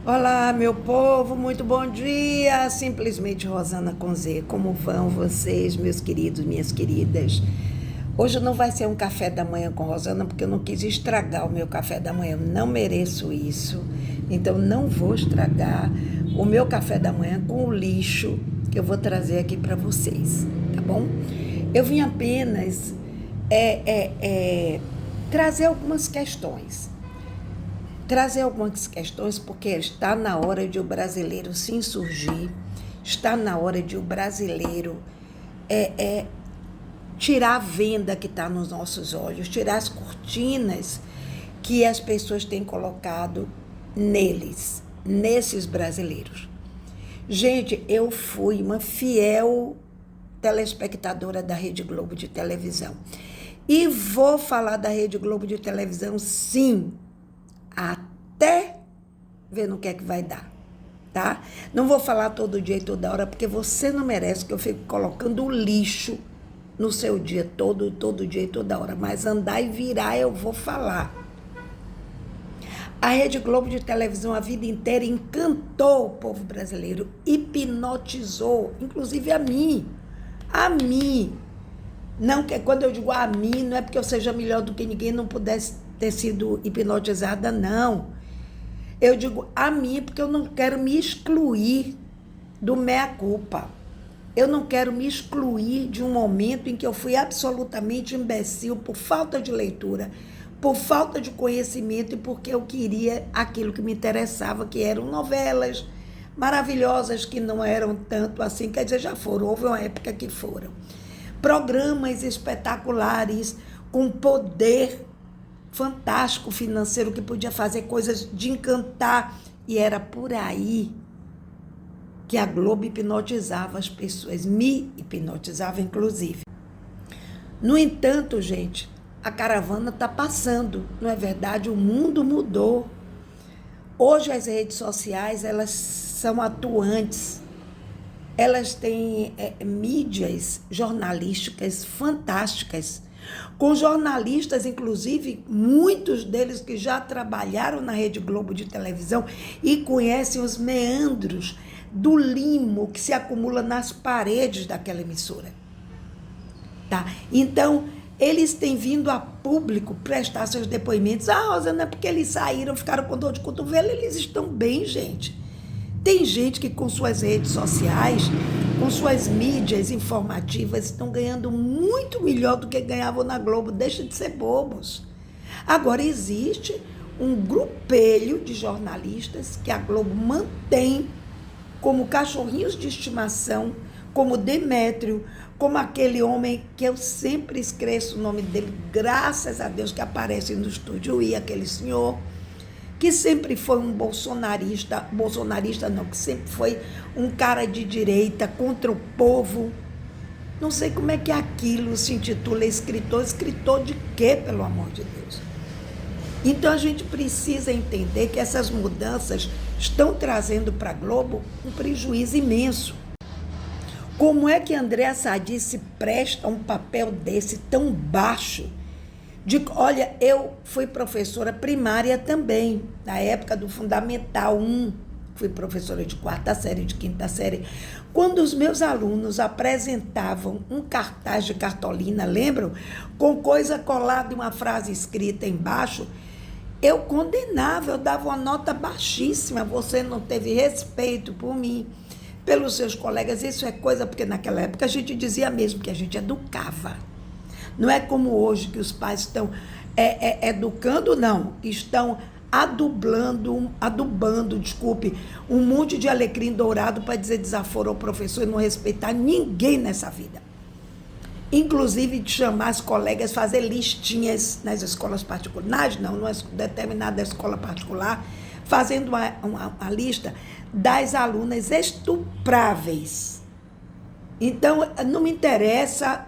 Olá, meu povo, muito bom dia. Simplesmente Rosana com Z. Como vão vocês, meus queridos, minhas queridas? Hoje não vai ser um café da manhã com Rosana, porque eu não quis estragar o meu café da manhã. Eu não mereço isso. Então, não vou estragar o meu café da manhã com o lixo que eu vou trazer aqui para vocês, tá bom? Eu vim apenas trazer algumas questões. Trazer algumas questões, porque está na hora de o brasileiro se insurgir, está na hora de o brasileiro tirar a venda que está nos nossos olhos, tirar as cortinas que as pessoas têm colocado neles, nesses brasileiros. Gente, eu fui uma fiel telespectadora da Rede Globo de televisão. E vou falar da Rede Globo de televisão, sim, até ver no que é que vai dar, tá? Não vou falar todo dia e toda hora, porque você não merece que eu fique colocando o lixo no seu dia todo dia e toda hora. Mas andar e virar eu vou falar. A Rede Globo de televisão a vida inteira encantou o povo brasileiro, hipnotizou, inclusive a mim. A mim. Não, quando eu digo a mim, não é porque eu seja melhor do que ninguém, não pudesse ter sido hipnotizada, não. Eu digo a mim porque eu não quero me excluir do meia-culpa. Eu não quero me excluir de um momento em que eu fui absolutamente imbecil por falta de leitura, por falta de conhecimento e porque eu queria aquilo que me interessava, que eram novelas maravilhosas que não eram tanto assim, quer dizer, já foram, houve uma época que foram. Programas espetaculares com poder fantástico financeiro que podia fazer coisas de encantar, e era por aí que a Globo hipnotizava as pessoas, me hipnotizava inclusive. No entanto, gente, a caravana está passando, não é verdade? O mundo mudou. Hoje as redes sociais, elas são atuantes, elas têm mídias jornalísticas fantásticas, com jornalistas, inclusive, muitos deles que já trabalharam na Rede Globo de televisão e conhecem os meandros do limo que se acumula nas paredes daquela emissora. Tá? Então, eles têm vindo a público prestar seus depoimentos. Ah, Rosana, é porque eles saíram, ficaram com dor de cotovelo, eles estão bem, gente. Tem gente que com suas redes sociais, com suas mídias informativas, estão ganhando muito melhor do que ganhavam na Globo. Deixa de ser bobos. Agora, existe um grupelho de jornalistas que a Globo mantém como cachorrinhos de estimação, como Demétrio, como aquele homem que eu sempre esqueço o nome dele, graças a Deus que aparece no estúdio, e aquele senhor que sempre foi um bolsonarista não, que sempre foi um cara de direita contra o povo. Não sei como é que aquilo se intitula escritor de quê, pelo amor de Deus? Então a gente precisa entender que essas mudanças estão trazendo para a Globo um prejuízo imenso. Como é que Andréa Sadi se presta a um papel desse tão baixo? Olha, eu fui professora primária também, na época do Fundamental 1, fui professora de 4ª série, de 5ª série. Quando os meus alunos apresentavam um cartaz de cartolina, lembram? Com coisa colada e uma frase escrita embaixo, eu condenava, eu dava uma nota baixíssima. Você não teve respeito por mim, pelos seus colegas. Isso é coisa, porque naquela época a gente dizia mesmo que a gente educava. Não é como hoje que os pais estão educando, não. Estão adubando, um monte de alecrim dourado para dizer desaforo ao professor e não respeitar ninguém nessa vida. Inclusive de chamar as colegas, fazer listinhas nas escolas particulares, numa determinada escola particular, fazendo uma lista das alunas estupráveis. Então, não me interessa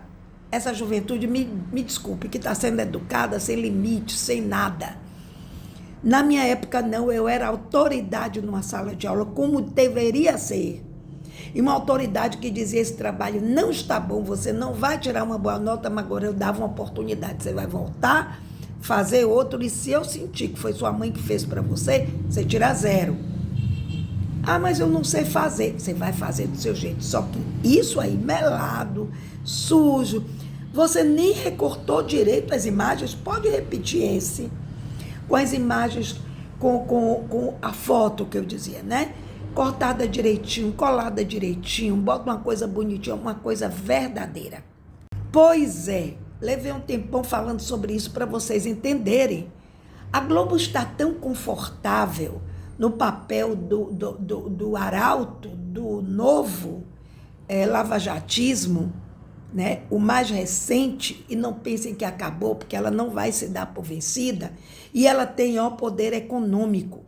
essa juventude, me desculpe, que está sendo educada sem limite, sem nada. Na minha época, não, eu era autoridade numa sala de aula, como deveria ser. E uma autoridade que dizia: esse trabalho não está bom, você não vai tirar uma boa nota, mas agora eu dava uma oportunidade, você vai voltar, fazer outro, e se eu sentir que foi sua mãe que fez para você, você tira 0. Ah, mas eu não sei fazer. Você vai fazer do seu jeito. Só que isso aí, melado, sujo, você nem recortou direito as imagens. Pode repetir esse, com as imagens, com a foto que eu dizia, né? Cortada direitinho, colada direitinho, bota uma coisa bonitinha, uma coisa verdadeira. Pois é, levei um tempão falando sobre isso para vocês entenderem. A Globo está tão confortável no papel do arauto, do novo lavajatismo, né? O mais recente, e não pensem que acabou, porque ela não vai se dar por vencida, e ela tem o poder econômico,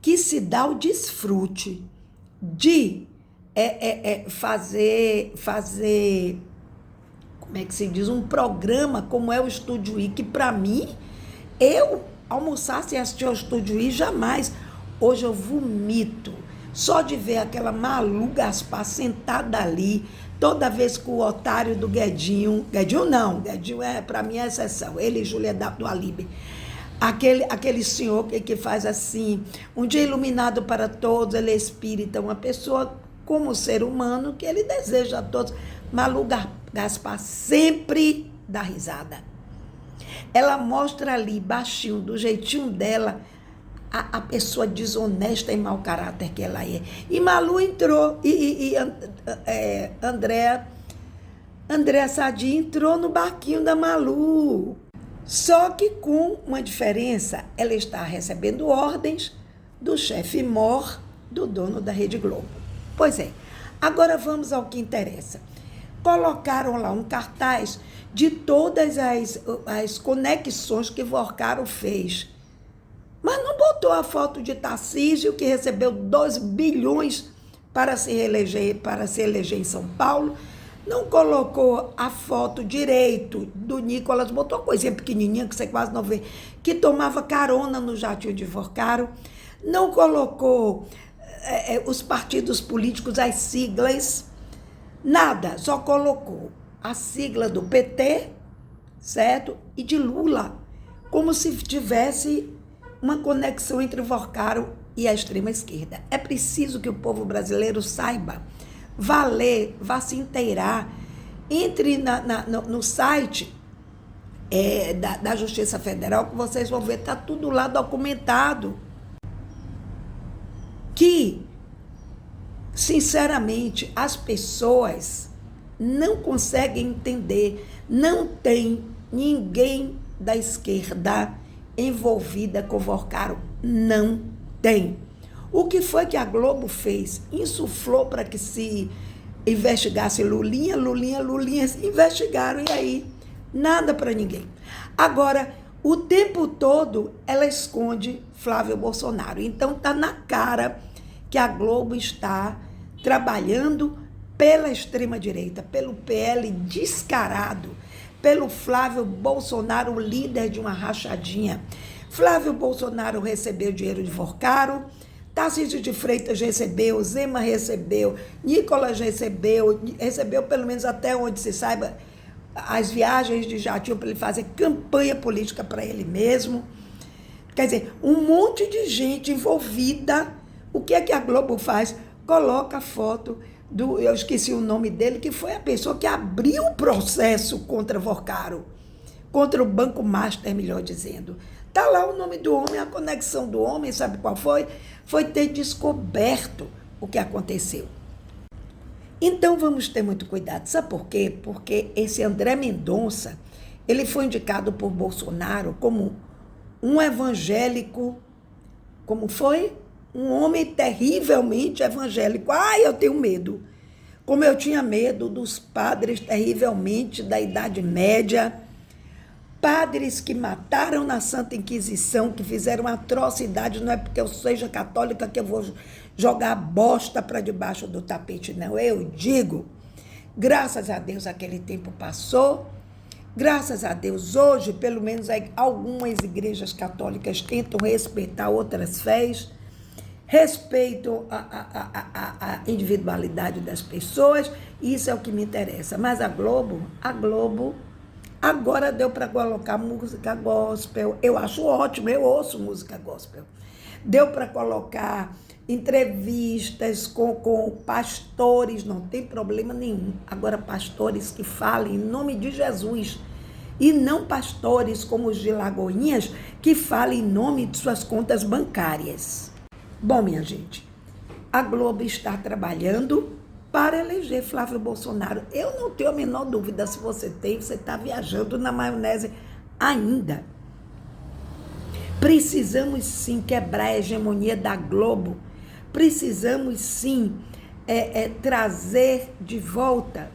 que se dá o desfrute de fazer, como é que se diz, um programa como é o Estúdio I, que para mim, eu almoçar sem assistir ao Estúdio I, jamais. Hoje eu vomito só de ver aquela Malu Gaspar sentada ali, toda vez que o otário do Guedinho não, Guedinho para mim é exceção, ele e Júlia do Alibe, aquele senhor que faz assim, um dia iluminado para todos, ele é espírita, uma pessoa como ser humano que ele deseja a todos. Malu Gaspar sempre dá risada. Ela mostra ali, baixinho, do jeitinho dela, a pessoa desonesta e mau caráter que ela é. E Malu entrou, Andréa Sadi entrou no barquinho da Malu. Só que com uma diferença, ela está recebendo ordens do chefe mor, do dono da Rede Globo. Pois é, agora vamos ao que interessa. Colocaram lá um cartaz de todas as conexões que Vorcaro fez. Mas não botou a foto de Tarcísio, que recebeu 2 bilhões para se eleger em São Paulo. Não colocou a foto direito do Nicolas, botou uma coisinha pequenininha que você quase não vê, que tomava carona no jatinho de Vorcaro. Não colocou os partidos políticos, as siglas, nada, só colocou a sigla do PT, certo? E de Lula, como se tivesse uma conexão entre Vorcaro e a extrema-esquerda. É preciso que o povo brasileiro saiba, vá ler, vá se inteirar, entre no site da Justiça Federal, que vocês vão ver, está tudo lá documentado. Que, sinceramente, as pessoas não conseguem entender, não tem ninguém da esquerda envolvida com Vorcaro, não tem. O que foi que a Globo fez? Insuflou para que se investigasse Lulinha, investigaram e aí nada para ninguém. Agora, o tempo todo ela esconde Flávio Bolsonaro. Então está na cara que a Globo está trabalhando pela extrema-direita, pelo PL descarado, pelo Flávio Bolsonaro, líder de uma rachadinha. Flávio Bolsonaro recebeu dinheiro de Vorcaro, Tarcísio de Freitas recebeu, Zema recebeu, Nicolas recebeu pelo menos até onde se saiba, as viagens de jatinho para ele fazer campanha política para ele mesmo. Quer dizer, um monte de gente envolvida. O que é que a Globo faz? Coloca a foto eu esqueci o nome dele, que foi a pessoa que abriu o processo contra Vorcaro, contra o Banco Master, melhor dizendo. Está lá o nome do homem, a conexão do homem, sabe qual foi? Foi ter descoberto o que aconteceu. Então vamos ter muito cuidado. Sabe por quê? Porque esse André Mendonça, ele foi indicado por Bolsonaro como um evangélico, como foi? Um homem terrivelmente evangélico. Eu tenho medo. Como eu tinha medo dos padres terrivelmente da Idade Média, padres que mataram na Santa Inquisição, que fizeram atrocidade. Não é porque eu seja católica que eu vou jogar bosta para debaixo do tapete, não. Eu digo, graças a Deus aquele tempo passou, graças a Deus hoje, pelo menos algumas igrejas católicas tentam respeitar outras fés, respeitam a individualidade das pessoas, isso é o que me interessa. Mas a Globo agora deu para colocar música gospel. Eu acho ótimo, eu ouço música gospel. Deu para colocar entrevistas com pastores, não tem problema nenhum. Agora, pastores que falem em nome de Jesus e não pastores como os de Lagoinhas que falem em nome de suas contas bancárias. Bom, minha gente, a Globo está trabalhando para eleger Flávio Bolsonaro. Eu não tenho a menor dúvida, se você tem, você está viajando na maionese ainda. Precisamos sim quebrar a hegemonia da Globo. Precisamos sim trazer de volta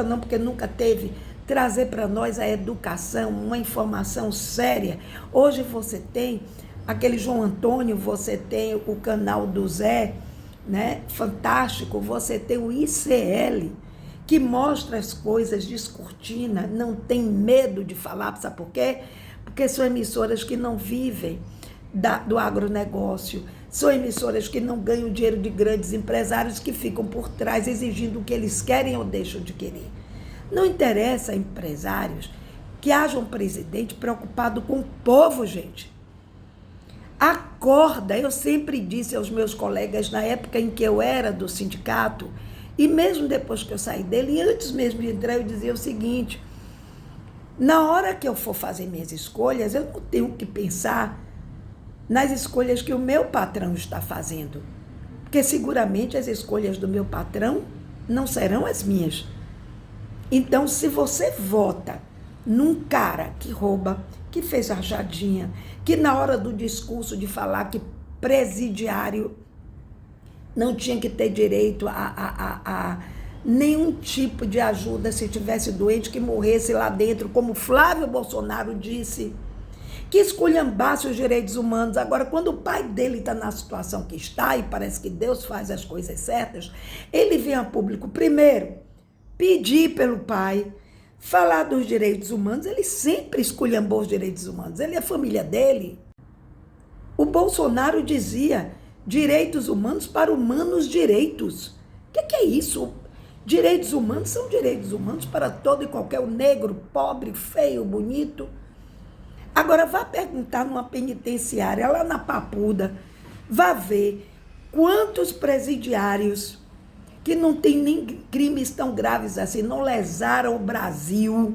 não, porque nunca teve, trazer para nós a educação, uma informação séria. Hoje você tem aquele João Antônio, você tem o canal do Zé, né? Fantástico, você tem o ICL, que mostra as coisas, descortina, não tem medo de falar, sabe por quê? Porque são emissoras que não vivem do agronegócio, são emissoras que não ganham dinheiro de grandes empresários que ficam por trás exigindo o que eles querem ou deixam de querer. Não interessa a empresários que haja um presidente preocupado com o povo, gente. Acorda, eu sempre disse aos meus colegas na época em que eu era do sindicato, e mesmo depois que eu saí dele, e antes mesmo de entrar, eu dizia o seguinte: na hora que eu for fazer minhas escolhas, eu não tenho que pensar nas escolhas que o meu patrão está fazendo, porque seguramente as escolhas do meu patrão não serão as minhas. Então, se você vota num cara que rouba, que fez rachadinha, que na hora do discurso de falar que presidiário não tinha que ter direito a nenhum tipo de ajuda se tivesse doente, que morresse lá dentro, como Flávio Bolsonaro disse, que esculhambasse os direitos humanos. Agora, quando o pai dele está na situação que está, e parece que Deus faz as coisas certas, ele vem a público primeiro pedir pelo pai, falar dos direitos humanos. Ele sempre esculhambou os direitos humanos, ele é a família dele. O Bolsonaro dizia direitos humanos para humanos direitos. O que é isso? Direitos humanos são direitos humanos para todo e qualquer, o negro, pobre, feio, bonito. Agora vá perguntar numa penitenciária lá na Papuda, vá ver quantos presidiários que não têm nem crimes tão graves assim, não lesaram o Brasil,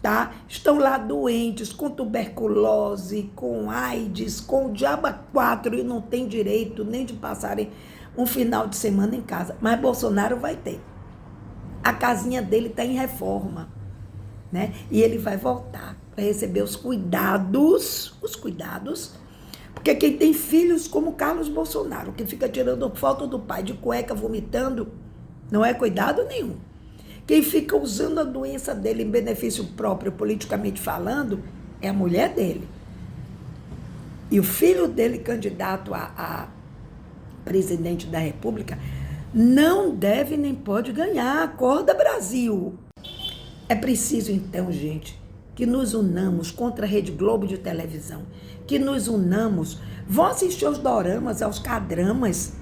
tá? Estão lá doentes, com tuberculose, com AIDS, com o diabo 4, e não tem direito nem de passarem um final de semana em casa. Mas Bolsonaro vai ter. A casinha dele está em reforma, né? E ele vai voltar para receber os cuidados, porque quem tem filhos como Carlos Bolsonaro, que fica tirando foto do pai de cueca, vomitando, não é cuidado nenhum. Quem fica usando a doença dele em benefício próprio, politicamente falando, é a mulher dele. E o filho dele, candidato a presidente da República, não deve nem pode ganhar. Acorda, Brasil! É preciso, então, gente, que nos unamos contra a Rede Globo de televisão, que nos unamos, vão assistir aos doramas, aos K-dramas,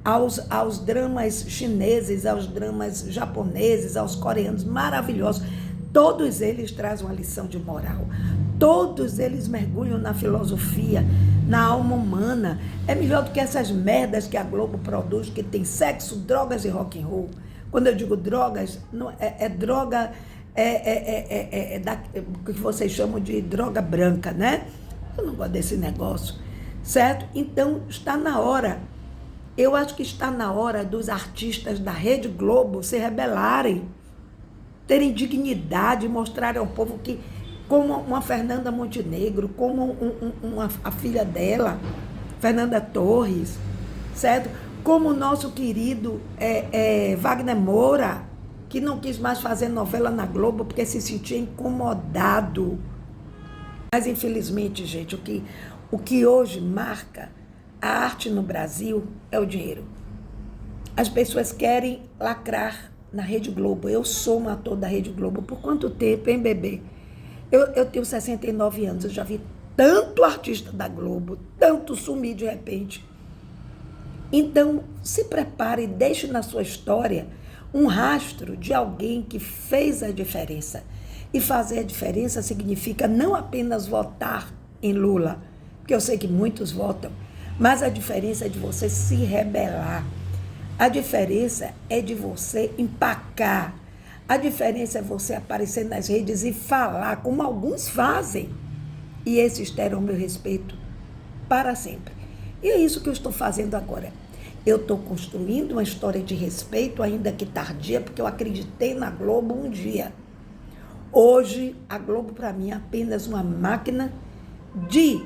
aos dramas chineses, aos dramas japoneses, aos coreanos, maravilhosos. Todos eles trazem uma lição de moral, todos eles mergulham na filosofia, na alma humana. É melhor do que essas merdas que a Globo produz, que tem sexo, drogas e rock and roll. Quando eu digo drogas, não, droga, o que vocês chamam de droga branca, né? Eu não gosto desse negócio, certo? Então, está na hora. Eu acho que está na hora dos artistas da Rede Globo se rebelarem, terem dignidade, mostrarem ao povo que, como uma Fernanda Montenegro, como a filha dela, Fernanda Torres, certo? Como o nosso querido Wagner Moura, que não quis mais fazer novela na Globo porque se sentia incomodado. Mas, infelizmente, gente, o que hoje marca a arte no Brasil é o dinheiro. As pessoas querem lacrar na Rede Globo. Eu sou um ator da Rede Globo. Por quanto tempo, hein, bebê? Eu tenho 69 anos, eu já vi tanto artista da Globo, tanto sumir de repente. Então, se prepare e deixe na sua história um rastro de alguém que fez a diferença. E fazer a diferença significa não apenas votar em Lula, porque eu sei que muitos votam, Mas a diferença é de você se rebelar. A diferença é de você empacar. A diferença é você aparecer nas redes e falar, como alguns fazem. E esses terão meu respeito para sempre. E é isso que eu estou fazendo agora. Eu estou construindo uma história de respeito, ainda que tardia, porque eu acreditei na Globo um dia. Hoje, a Globo, para mim, é apenas uma máquina de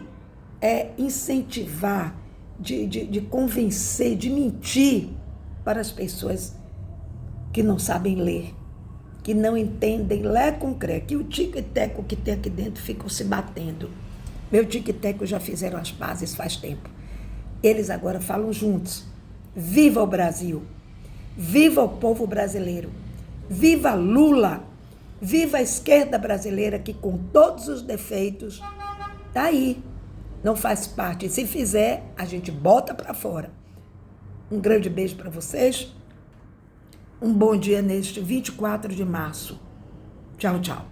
incentivar, de convencer, de mentir para as pessoas que não sabem ler, que não entendem lé com cré, que o tico e teco que tem aqui dentro ficam se batendo. Meu tico e teco já fizeram as pazes faz tempo. Eles agora falam juntos. Viva o Brasil! Viva o povo brasileiro! Viva Lula! Viva a esquerda brasileira que, com todos os defeitos, está aí. Não faz parte. Se fizer, a gente bota para fora. Um grande beijo para vocês. Um bom dia neste 24 de março. Tchau, tchau.